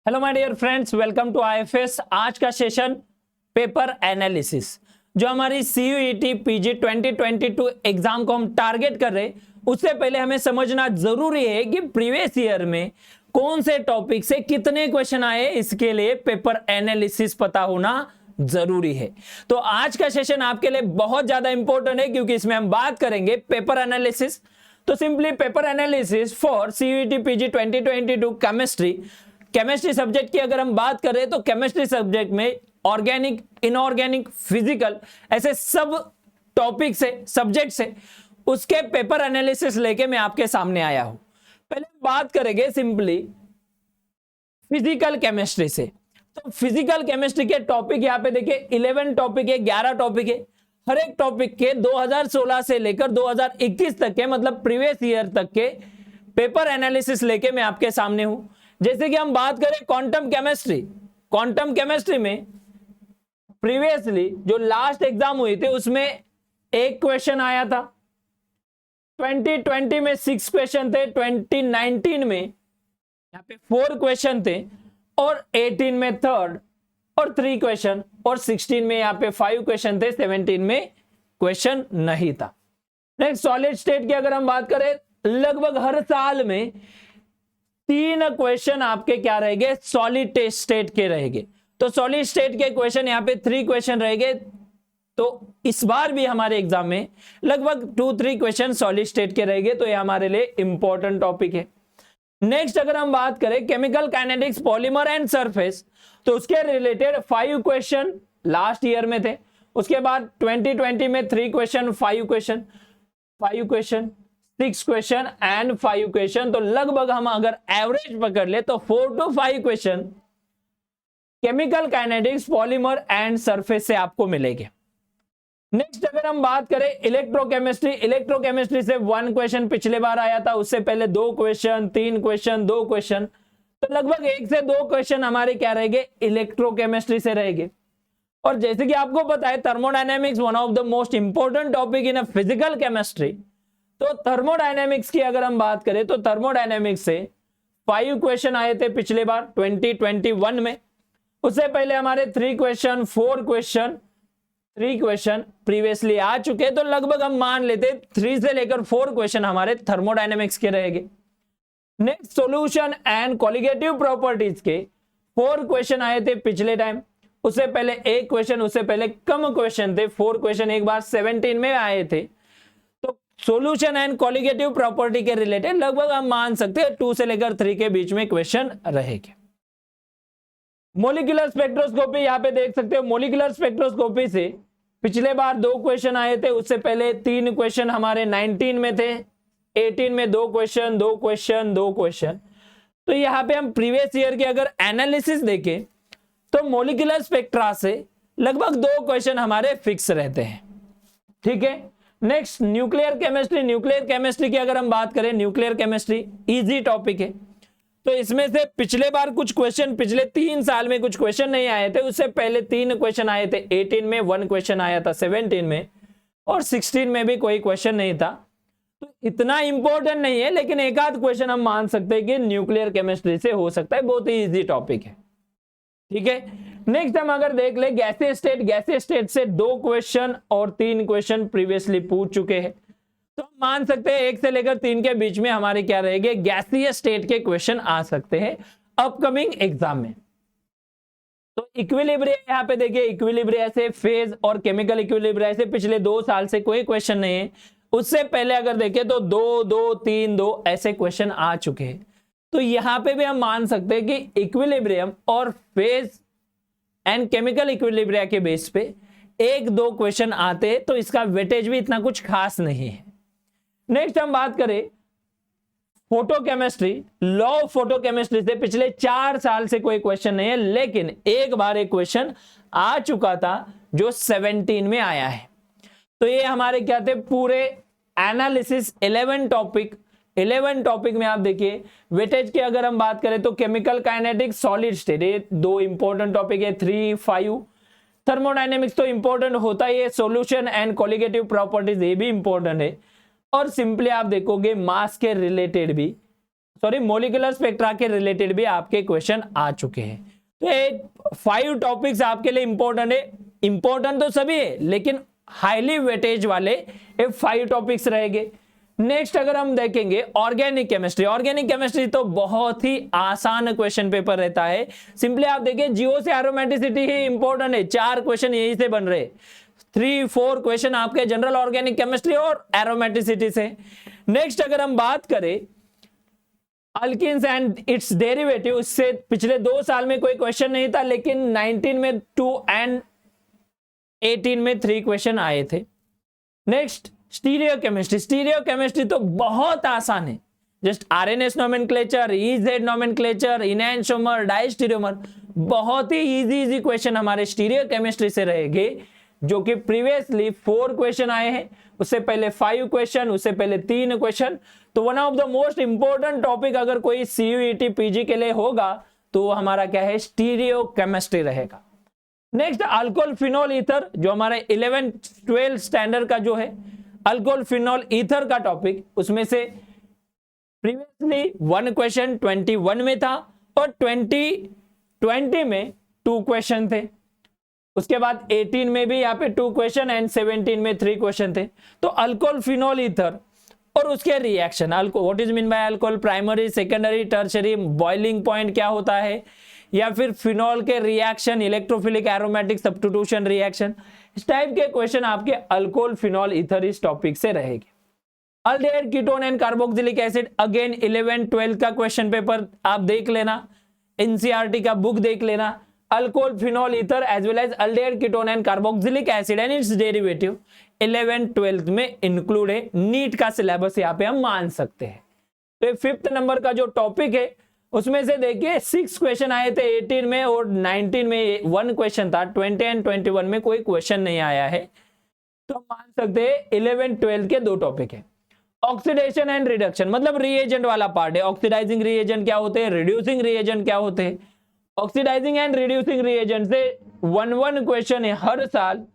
Hello my dear friends, welcome to IFS. आज का session paper analysis, जो हमारी सीयूईटी पीजी 2022 एग्जाम को हम टारगेट कर रहे हैं, उससे पहले हमें समझना जरूरी है कि प्रीवियस ईयर में कौन से टॉपिक से कितने क्वेश्चन आए। इसके लिए पेपर एनालिसिस पता होना जरूरी है। तो आज का सेशन आपके लिए बहुत ज्यादा इंपॉर्टेंट है, क्योंकि इसमें हम बात करेंगे पेपर एनालिसिस। तो simply paper analysis for CUET PG 2022 chemistry subject की अगर हम बात करें तो केमिस्ट्री सब्जेक्ट में ऑर्गेनिक, इनऑर्गेनिक, फिजिकल, ऐसे सब टॉपिक से, सब्जेक्ट से उसके पेपर एनालिसिस लेके मैं आपके सामने आया हूं। पहले बात करेंगे सिंपली फिजिकल केमिस्ट्री से। तो फिजिकल केमिस्ट्री के टॉपिक यहां पे देखिए 11 टॉपिक है, 11 टॉपिक है। हर एक टॉपिक के 2016 से लेकर 2021 तक के, मतलब प्रीवियस ईयर तक के पेपर एनालिसिस लेके मैं आपके सामने हूं। जैसे कि हम बात करें क्वांटम केमिस्ट्री में प्रीवियसली जो लास्ट एग्जाम हुई थी उसमें एक क्वेश्चन आया था। 2020 में 6 क्वेश्चन थे, 2019 में यहाँ पे 4 क्वेश्चन थे, और 18 में 3rd और 3 क्वेश्चन, और 16 में यहाँ पे 5 क्वेश्चन थे, 17 में क्वेश्चन नहीं था। नेक्स्ट सॉलिड स्टेट की अगर हम बात करें, लगभग हर साल में 3 क्वेश्चन आपके क्या रहेंगे, सॉलिड स्टेट के रहेंगे। तो सॉलिड स्टेट के क्वेश्चन यहाँ पे 3 क्वेश्चन रहेंगे। तो इस बार भी हमारे एग्जाम में लगभग 2-3 क्वेश्चन सॉलिड स्टेट के रहेंगे। तो ये हमारे लिए इंपॉर्टेंट टॉपिक है। नेक्स्ट अगर हम बात करें chemical kinetics, polymer and surface, तो उसके रिलेटेड 5 क्वेश्चन लास्ट ईयर में थे। उसके बाद 2020 में 3 question, 5 question, 6 question and 5 question. तो लगभग हम अगर एवरेज पकड़ ले तो 4 to 5 question chemical kinetics, polymer and surface से आपको मिलेंगे। नेक्स्ट अगर हम बात करें इलेक्ट्रोकेमिस्ट्री से 1 क्वेश्चन पिछले बार आया था, उससे पहले 2 क्वेश्चन, 3 क्वेश्चन, 2 क्वेश्चन। तो लगभग 1 से 2 क्वेश्चन हमारे क्या रहेंगे, इलेक्ट्रोकेमिस्ट्री से रहेंगे। और जैसे कि आपको पता है thermodynamics one of the most important topic in a physical chemistry. तो थर्मोडायनेमिक्स की अगर हम बात करें तो थर्मोडायनेमिक्स से 5 क्वेश्चन आए थे पिछले बार 2021 में। उससे पहले हमारे 3 क्वेश्चन, 4 क्वेश्चन, 3 क्वेश्चन प्रीवियसली आ चुके। तो लगभग हम मान लेते 3 से लेकर 4 क्वेश्चन हमारे थर्मोडायनेमिक्स के रहेंगे। Next solution and colligative properties के 4 क्वेश्चन आए थे पिछले टाइम। उससे पहले 1 क्वेश्चन, उससे पहले कम क्वेश्चन थे, 4 क्वेश्चन एक बार 17 में आए थे। सॉल्यूशन एंड कॉलिगेटिव प्रॉपर्टी के रिलेटेड लगभग हम मान सकते हैं 2 से लेकर 3 के बीच में क्वेश्चन रहेंगे। मॉलिक्यूलर स्पेक्ट्रोस्कोपी यहां पे देख सकते हो। मॉलिक्यूलर स्पेक्ट्रोस्कोपी से पिछले बार 2 क्वेश्चन आए थे, उससे पहले 3 क्वेश्चन हमारे 19 में थे, 18 में 2 क्वेश्चन, 2 क्वेश्चन, 2 क्वेश्चन। तो यहां पे हम प्रीवियस ईयर के अगर एनालिसिस देखें तो मॉलिक्यूलर स्पेक्ट्रा से लगभग 2 क्वेश्चन हमारे फिक्स रहते हैं। ठीक है। नेक्स्ट न्यूक्लियर केमिस्ट्री की अगर हम बात करें, न्यूक्लियर केमिस्ट्री इजी टॉपिक है। तो इसमें से पिछले बार कुछ क्वेश्चन, पिछले 3 साल में कुछ क्वेश्चन नहीं आए थे। उससे पहले 3 क्वेश्चन आए थे, 18 में 1 क्वेश्चन आया था, 17 में, और 16 में भी कोई क्वेश्चन नहीं था। तो इतना इंपॉर्टेंट नहीं है, लेकिन एक आध क्वेश्चन हम मान सकते हैं कि न्यूक्लियर केमिस्ट्री से हो सकता है। बहुत ही इजी टॉपिक है। ठीक है। नेक्स्ट हम अगर देख ले गैसीय स्टेट से 2 क्वेश्चन और 3 क्वेश्चन प्रीवियसली पूछ चुके हैं। तो हम मान सकते हैं 1 से लेकर 3 के बीच में हमारे क्या रहेंगे, गैसीय स्टेट के क्वेश्चन आ सकते हैं अपकमिंग एग्जाम में। तो इक्विलिब्रिया यहां पे देखिए, इक्विलिब्रिया से फेज और केमिकल इक्विलिब्रिया से पिछले 2 साल से कोई क्वेश्चन नहीं है। उससे पहले अगर देखें तो 2, 2, 3, 2 ऐसे क्वेश्चन आ चुके हैं। तो यहां पे भी हम मान सकते हैं कि इक्विलिब्रियम और फेज एंड केमिकल इक्विलिब्रिया के बेस पे 1-2 क्वेश्चन आते हैं। तो इसका वेटेज भी इतना कुछ खास नहीं है। नेक्स्ट हम बात करें फोटोकेमिस्ट्री, लॉ ऑफ फोटोकेमिस्ट्री से पिछले 4 साल से कोई क्वेश्चन नहीं है, लेकिन एक बार एक क्वेश्चन आ चुका था जो 17 में आया है। तो ये हमारे क्या थे, पूरे एनालिसिस 11 टॉपिक में आप देखिए वेटेज की अगर हम बात करें तो केमिकल काइनेटिक्स, सॉलिड स्टेट, ये 2 इंपॉर्टेंट टॉपिक है, 3, 5। थर्मोडायनेमिक्स तो इंपॉर्टेंट होता ही है, सॉल्यूशन एंड कॉलिगेटिव प्रॉपर्टीज ये भी इंपॉर्टेंट है। और सिंपली आप देखोगे मास के रिलेटेड भी सॉरी मोलिकुलर स्पेक्ट्रा के रिलेटेड भी आपके क्वेश्चन आ चुके हैं। तो ये 5 टॉपिक्स आपके लिए इंपॉर्टेंट है, इंपॉर्टेंट तो सभी है लेकिन हाईली वेटेज वाले ये 5 टॉपिक्स रहेंगे। नेक्स्ट अगर हम देखेंगे ऑर्गेनिक केमिस्ट्री, ऑर्गेनिक केमिस्ट्री तो बहुत ही आसान क्वेश्चन पेपर रहता है। सिंपली आप देखिए जियो से एरोमेटिसिटी ही इंपॉर्टेंट है, 4 क्वेश्चन यही से बन रहे, 3-4 क्वेश्चन आपके जनरल ऑर्गेनिक केमिस्ट्री और एरोमेटिसिटी से। नेक्स्ट अगर हम बात करें अल्किन्स एंड इट्स डेरिवेटिव, उससे पिछले 2 साल में कोई क्वेश्चन नहीं था लेकिन 19 में 2 एंड 18 में 3 क्वेश्चन आए थे। Next stereo chemistry, stereo chemistry तो बहुत आसान है, just R and S nomenclature, EZ nomenclature, enantiomer, diastereomer, बहुत ही इजी क्वेश्चन हमारे स्टीरियो केमिस्ट्री से रहेंगे, जो कि प्रीवियसली 4 क्वेश्चन आए हैं, उससे पहले 5 क्वेश्चन, उससे पहले 3 क्वेश्चन। तो one of the most important topic अगर कोई सीयूईटी पीजी के लिए होगा तो हमारा क्या है, स्टीरियो केमिस्ट्री रहेगा। नेक्स्ट अल्कोहल फिनॉल ईथर, जो हमारे 11-12 स्टैंडर्ड का जो है अल्कोहल फिनॉल ईथर का टॉपिक, उसमें से प्रीवियसली 1 क्वेश्चन 21 में था और 2020 में 2 क्वेश्चन थे, उसके बाद 18 में भी यहाँ पे 2 क्वेश्चन एंड 17 में 3 क्वेश्चन थे। तो अल्कोहल फिनॉल ईथर और उसके reaction, what is mean bye alcohol, primary, secondary, tertiary, boiling point क्या होता है, या फिर फिनॉल के reaction, electrophilic aromatic substitution reaction, इस टाइप के क्वेश्चन आपके अल्कोहल फिनॉल ईथर इस टॉपिक से रहेंगे। Aldehyde ketone and carboxylic acid, again 11-12 का क्वेश्चन पेपर आप देख लेना, एनसीईआरटी का बुक देख लेना। Alcohol phenol ether as well as aldehyde ketone and carboxylic acid and its derivative 11-12 में इंक्लूड है, नीट का सिलेबस यहाँ पे हम मान सकते हैं। तो 5th नंबर का जो टॉपिक है उसमें से देखिए 6 क्वेश्चन आए थे 18 में और 19 में 1 क्वेश्चन था, 20 एंड 21 में कोई क्वेश्चन नहीं आया है। तो हम मान सकते हैं 11-12 के 2 टॉपिक है। ऑक्सीडेशन एंड रिडक्शन, मतलब रिएजेंट वाला पार्ट है। ऑक्सीडाइजिंग रिएजेंट क्या होते हैं, रिड्यूसिंग रिएजेंट क्या होते हैं। ऑक्सीडाइजिंग एंड रिड्यूसिंग रिएजेंट से 1 क्वेश्चन है, हर साल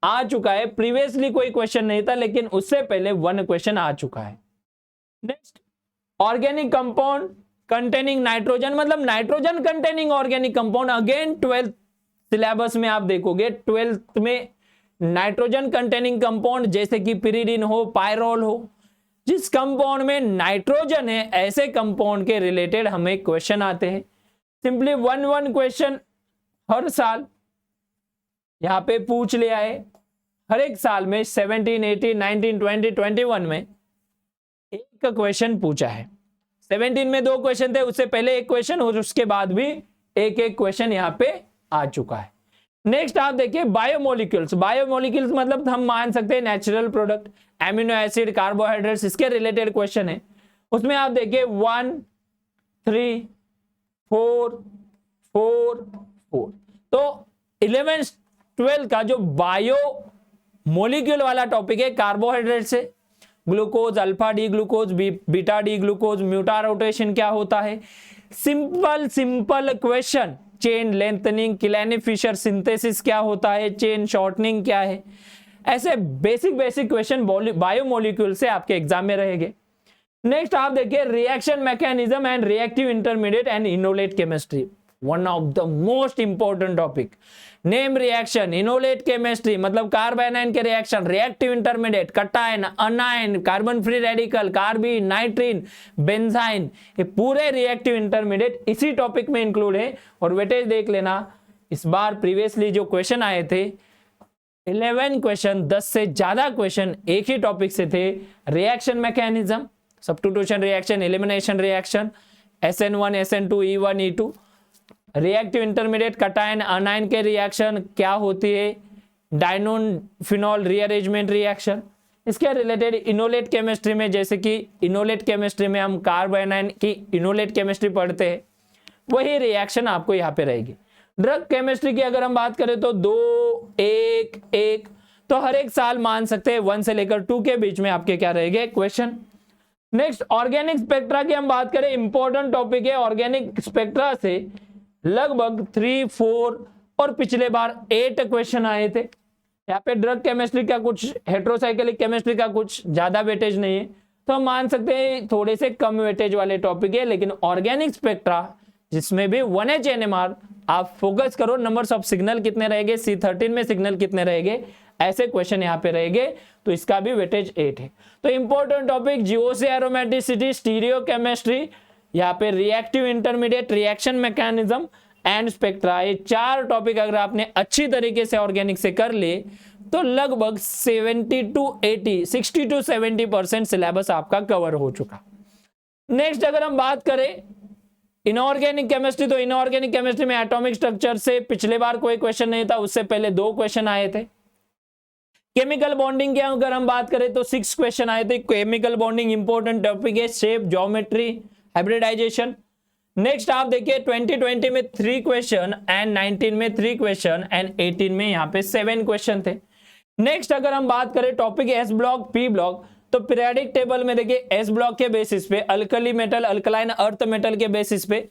आ चुका है। प्रीवियसली कोई क्वेश्चन नहीं था लेकिन उससे पहले 1 क्वेश्चन आ चुका है। Next organic compound containing nitrogen, मतलब nitrogen containing organic compound, again 12th syllabus में आप देखोगे 12th में नाइट्रोजन कंटेनिंग कंपाउंड जैसे कि पिरिडीन हो, पायरोल हो, जिस कंपाउंड में नाइट्रोजन है ऐसे कंपाउंड के रिलेटेड हमें क्वेश्चन आते हैं। सिंपली 1 क्वेश्चन हर साल यहां पे पूछ लिया है, हर एक साल में 17, 18, 19, 20, 21 में एक क्वेश्चन पूछा है। 17 में 2 क्वेश्चन थे, उससे पहले 1 क्वेश्चन और उसके बाद भी एक क्वेश्चन यहाँ पे आ चुका है। नेक्स्ट आप देखिए बायोमोलिक्यूल्स, बायोमोलिक्यूल्स मतलब हम मान सकते हैं natural product, amino acid, carbohydrates, इसके रिलेटेड क्वेश्चन है। उसमें आप देखिए 1, 3, 4, 4, 4। तो 11-12 का जो बायो मोलिक्यूल वाला टॉपिक है कार्बोहाइड्रेट से, glucose, alpha D glucose, beta D glucose, mutarotation क्या होता है, simple question, chain lengthening, Kiliani Fischer synthesis क्या होता है, चेन शॉर्टनिंग क्या है, ऐसे बेसिक क्वेश्चन बायोमोलिक्यूल से आपके एग्जाम में रहेंगे। नेक्स्ट आप देखिए reaction mechanism and reactive intermediate and enolate chemistry, one of the most important topic. Name reaction, enolate chemistry मतलब कार्बोनाइन के reaction, reactive intermediate, cation, anion, carbon free radical, carbene, nitrene, benzyne, ये पूरे reactive intermediate इसी topic में include है। और weightage देख लेना, इस बार प्रीवियसली जो क्वेश्चन आए थे 11 क्वेश्चन, 10 से ज्यादा क्वेश्चन एक ही टॉपिक से थे। Reaction mechanism, substitution reaction, elimination reaction, SN1, SN2, E1, E2, reactive intermediate, cation अनायन के रिएक्शन क्या होती है, डाइनोन फिनॉल रीअरेंजमेंट रिएक्शन, इसके रिलेटेड इनोलेट केमिस्ट्री में, जैसे कि इनोलेट केमिस्ट्री में हम कार्बोनाइन की इनोलेट केमिस्ट्री पढ़ते हैं, वही रिएक्शन आपको यहाँ पे रहेगी। ड्रग केमिस्ट्री की अगर हम बात करें तो 2, 1, 1, तो हर एक साल मान सकते हैं 1 से लेकर 2 के बीच में आपके क्या रहेंगे क्वेश्चन। नेक्स्ट ऑर्गेनिक स्पेक्ट्रा की हम बात करें, इंपॉर्टेंट टॉपिक है। ऑर्गेनिक स्पेक्ट्रा से लगभग 3, 4 और पिछले बार 8 क्वेश्चन आए थे। यहाँ पे ड्रग केमिस्ट्री का कुछ, हेट्रोसाइक्लिक केमिस्ट्री का कुछ ज्यादा वेटेज नहीं है, तो हम मान सकते हैं थोड़े से कम वेटेज वाले टॉपिक है, लेकिन ऑर्गेनिक स्पेक्ट्रा जिसमें भी 1H NMR आप फोकस करो, नंबर्स ऑफ सिग्नल कितने रहेंगे, C13 में सिग्नल कितने रहेंगे, ऐसे क्वेश्चन यहाँ पे रहेंगे, तो इसका भी वेटेज 8 है। तो important topic GOC aromaticity, stereo chemistry, यहाँ पे reactive intermediate, reaction mechanism and spectra, ये 4 टॉपिक अगर आपने अच्छी तरीके से ऑर्गेनिक से कर ले तो लगभग 60 to 70% सिलेबस आपका कवर हो चुका। नेक्स्ट अगर हम बात करें इनऑर्गेनिक केमिस्ट्री, तो इनऑर्गेनिक केमिस्ट्री में एटॉमिक स्ट्रक्चर से पिछले बार कोई क्वेश्चन नहीं था, उससे पहले 2 क्वेश्चन आए थे। केमिकल बॉन्डिंग की अगर हम बात करें तो 6 क्वेश्चन आए थे। केमिकल बॉन्डिंग इंपॉर्टेंट टॉपिक है, शेप, ज्योमेट्री, हाइब्रिडाइजेशन। नेक्स्ट आप देखिए 2020 में 3 क्वेश्चन एंड 19 में 3 क्वेश्चन एंड 18 में यहाँ पे 7 क्वेश्चन थे। नेक्स्ट अगर हम बात करें topic S block, P block, तो पीरियोडिक टेबल में देखिए एस ब्लॉक के बेसिस पे alkali metal, alkaline earth metal के बेसिस पे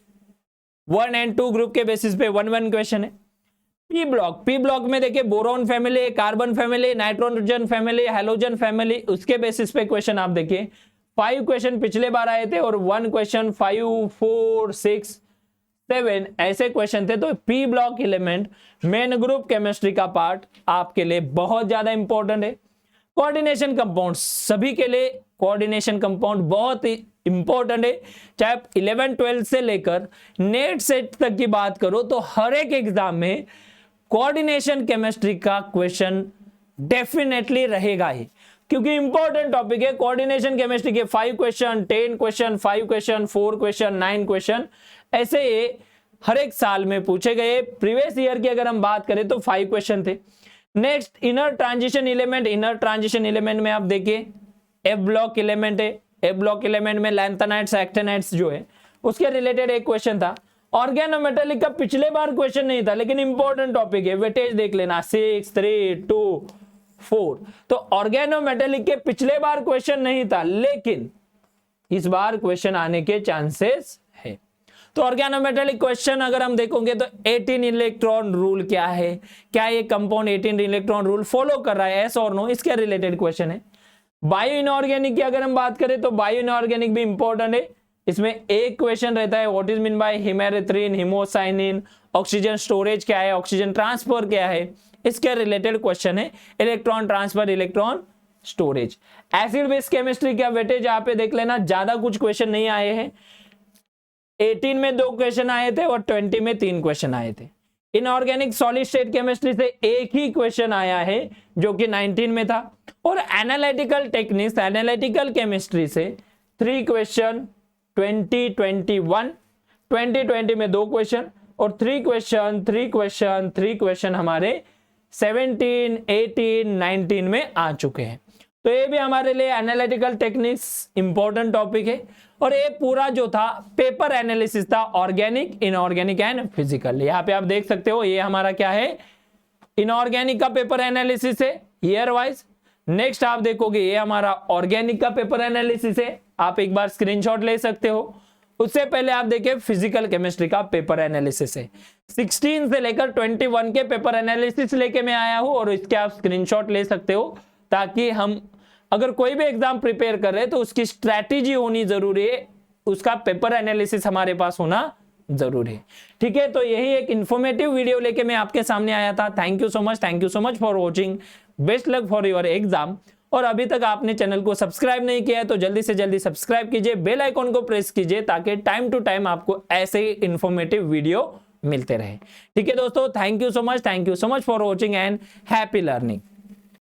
1 and 2 ग्रुप के बेसिस पे 1 क्वेश्चन है। पी ब्लॉक में देखिए boron family, carbon family, nitrogen family, halogen family, उसके बेसिस पे क्वेश्चन आप देखिए 5 क्वेश्चन पिछले बार आए थे और 1 क्वेश्चन 5, 4, 6, 7 ऐसे क्वेश्चन थे। तो P block element main group chemistry का पार्ट आपके लिए बहुत ज्यादा इंपॉर्टेंट है। कोऑर्डिनेशन कंपाउंड, सभी के लिए कोऑर्डिनेशन कंपाउंड बहुत ही इंपॉर्टेंट है। चाहे आप 11, 12 से लेकर नेट सेट तक की बात करो तो हर एक एग्जाम में कोऑर्डिनेशन केमिस्ट्री का क्वेश्चन डेफिनेटली रहेगा ही, क्योंकि इंपॉर्टेंट टॉपिक है। कोऑर्डिनेशन केमिस्ट्री के 5 question, 10 question, 5 question, 4 question, 9 question ऐसे हर एक साल में पूछे गए। प्रीवियस ईयर की अगर हम बात करें तो 5 क्वेश्चन थे। Next inner transition element, inner transition element में आप देखिए एफ ब्लॉक एलिमेंट है। एफ ब्लॉक एलिमेंट में लैंथेनाइट्स, एक्टिनाइट्स जो है उसके रिलेटेड एक क्वेश्चन था। ऑर्गेनोमेटेलिक का पिछले बार क्वेश्चन नहीं था, लेकिन इंपॉर्टेंट टॉपिक है, वेटेज देख लेना 6, 3, 2, 4। तो ऑर्गेनोमेटेलिक के पिछले बार क्वेश्चन नहीं था, लेकिन इस बार क्वेश्चन आने के चांसेस है। तो ऑर्गेनोमेटेलिक क्वेश्चन अगर हम देखोगे तो 18 इलेक्ट्रॉन रूल क्या है, क्या ये कंपाउंड 18 इलेक्ट्रॉन रूल फॉलो कर रहा है, एस और नो, इसके रिलेटेड क्वेश्चन है। बायो इनऑर्गेनिक की अगर हम बात करें तो बायो इनऑर्गेनिक भी इंपॉर्टेंट है। इसमें एक क्वेश्चन रहता है, what is mean by hemerythrin, hemocyanin, oxygen storage क्या है, ऑक्सीजन ट्रांसफर क्या है, इसके रिलेटेड क्वेश्चन है। Electron transfer, electron storage. Acid base chemistry का वेटेज यहाँ पे देख लेना, ज्यादा कुछ क्वेश्चन नहीं आए हैं। 18 में 2 क्वेश्चन आए थे और 20 में 3 क्वेश्चन आए थे। इनऑर्गेनिक सॉलिड स्टेट केमिस्ट्री से एक ही क्वेश्चन आया है जो कि 19 में था। और एनालिटिकल टेक्निक्स, एनालिटिकल केमिस्ट्री से 3 क्वेश्चन 2020 में 2 क्वेश्चन और 3 क्वेश्चन हमारे 17, 18, 19 में आ चुके हैं। तो ये भी हमारे लिए एनालिटिकल टेक्निक्स इंपॉर्टेंट टॉपिक है। और ये पूरा जो था पेपर एनालिसिस था, ऑर्गेनिक, इनऑर्गेनिक एंड फिजिकल। यहाँ पे आप देख सकते हो ये हमारा क्या है, इनऑर्गेनिक का पेपर एनालिसिस है ईयर वाइज। नेक्स्ट आप देखोगे ये हमारा ऑर्गेनिक का पेपर एनालिसिस है, आप एक बार स्क्रीनशॉट ले सकते हो। उससे पहले आप देखिए फिजिकल केमिस्ट्री का पेपर एनालिसिस है। 16 से लेकर 21 के पेपर एनालिसिस लेके मैं आया हूं और इसके आप स्क्रीनशॉट ले सकते हो, ताकि हम अगर कोई भी एग्जाम प्रिपेयर कर रहे हैं तो उसकी स्ट्रैटेजी होनी जरूरी है, उसका पेपर एनालिसिस हमारे पास होना जरूरी है। ठीक है, तो यही एक इंफॉर्मेटिव वीडियो लेके मैं आपके सामने आया था। Thank you so much for watching. Best luck for your exam. और अभी तक आपने चैनल को सब्सक्राइब नहीं किया है तो जल्दी से जल्दी सब्सक्राइब कीजिए, बेल आइकॉन को प्रेस कीजिए, ताकि टाइम टू टाइम आपको ऐसे ही इंफॉर्मेटिव वीडियो मिलते रहे। ठीक है दोस्तों, thank you so much for watching and happy learning.